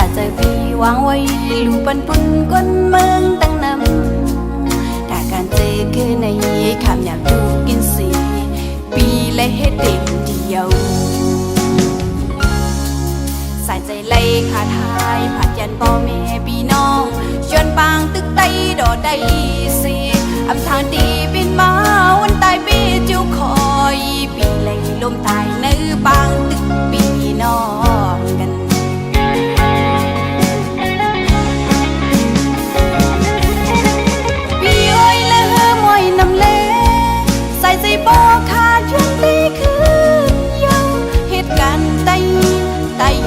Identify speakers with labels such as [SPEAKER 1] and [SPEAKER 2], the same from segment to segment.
[SPEAKER 1] าใจพี่วางไว้ลูปันปุ่นก้นเมืองตั้งนำถ้าการเจอคือในคำอยากดูกินสีปีและเฮ็ดเต็มเดียวสายใจไล่ขาทายผัดยันพ่อแม่พี่น้องชวนปางตึกไตดอได้สิอำทางดีบินมาวันตายปีจิ้วคอยปีไล่ลมตายในปางตึกปีน้องกันพี่อ้อยและเฮอมอยนำเล่สายใจบ่ขาดช่วงตีคืนยาวเหตุการณ์ไต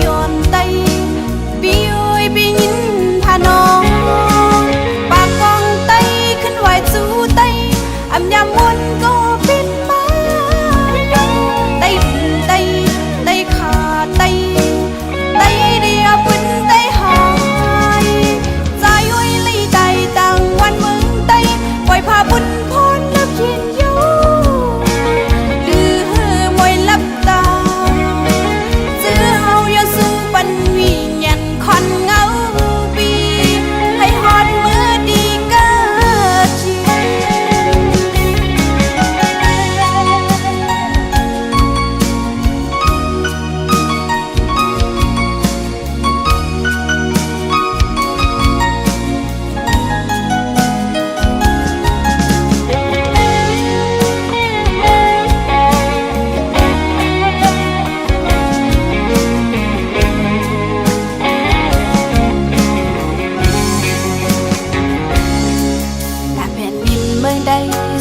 [SPEAKER 1] ย้อนไตปีอ้อยปียินพาน้องปากกองไตขึ้นไหวสู้ไตอำยามวนก็เป็นมาไตขาไตเดียวปุ่นไตหายใจอ้อยลีไตต่างวันเมืองไตปล่อยพาบุญพรนับเย็นโยลือมวยลับตาซื้อเฮาอย่าสู้ปันวิญญาณคอนเงาปีให้ฮอดมือดีเกิดเชีย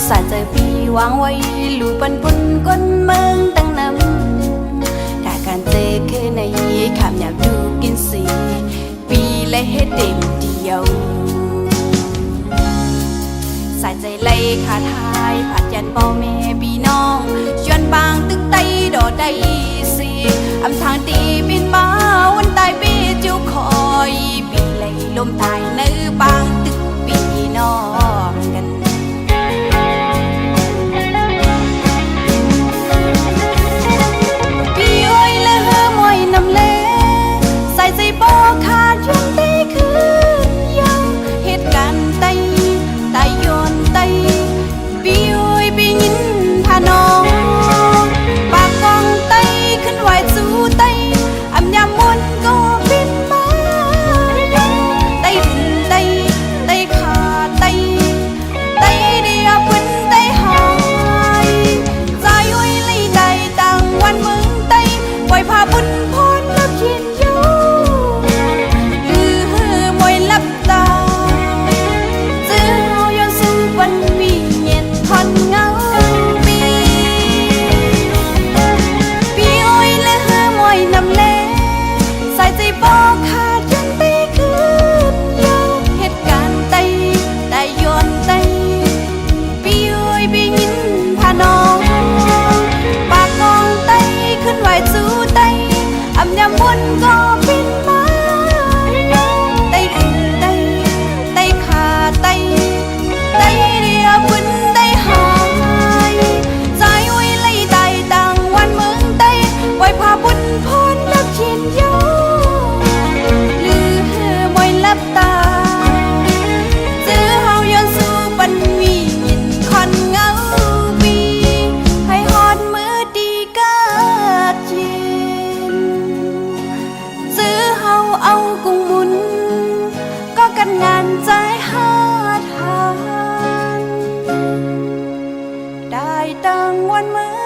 [SPEAKER 1] สาใจพี่วางไว้ลูปันปุ่นก้นเมืองตั้งนำถ้าการเจอคือในคำอยากดูกินสีปีและเฮ็ดเต็มเดียวสายใจไล่ขาทายผัดยันพ่อแม่พี่น้องชวนปางตึกไตดอได้สิอำทางตีบินมาวันตายปีจิ้วคอยปีไล่ลมตายในปางตึกปีน้องกันใจบ่ขาดช่วงตีคืนยาวเหตุการณ์ไตย้อนไตปีอ้อยปียินพาน้องปากกองไตขึ้นไหวสู้ไตอำยามมนก็เป็นมาไตขาไตเดียวปุ่นไตหายใจอ้อยลีไตต่างวันเมืองไตปล่อยพาบุญพรนับเย็นโยบ่ขาดช่วงตีคืนยาวเหตุการณ์ไตย้อนไตปีอ้อยปียินพาน้องปากกองไตขึ้นไหวสู้ไตอำยามวนก็เป็นมาไตขาไตเดียวปุ่นไตหายใจอ้อยลีไตต่างวันเมืองไตปล่อยพาบุญพรนับเย็นโยลับตาซื้อเฮาย้อนสู้ปันวิญญาณคอนเงาปีให้ฮอดมือดีเกิดเย็นซื้อเฮาเอากุ้งมุนก็กันงานใจหาทานได้ตั้งวันเมื่อ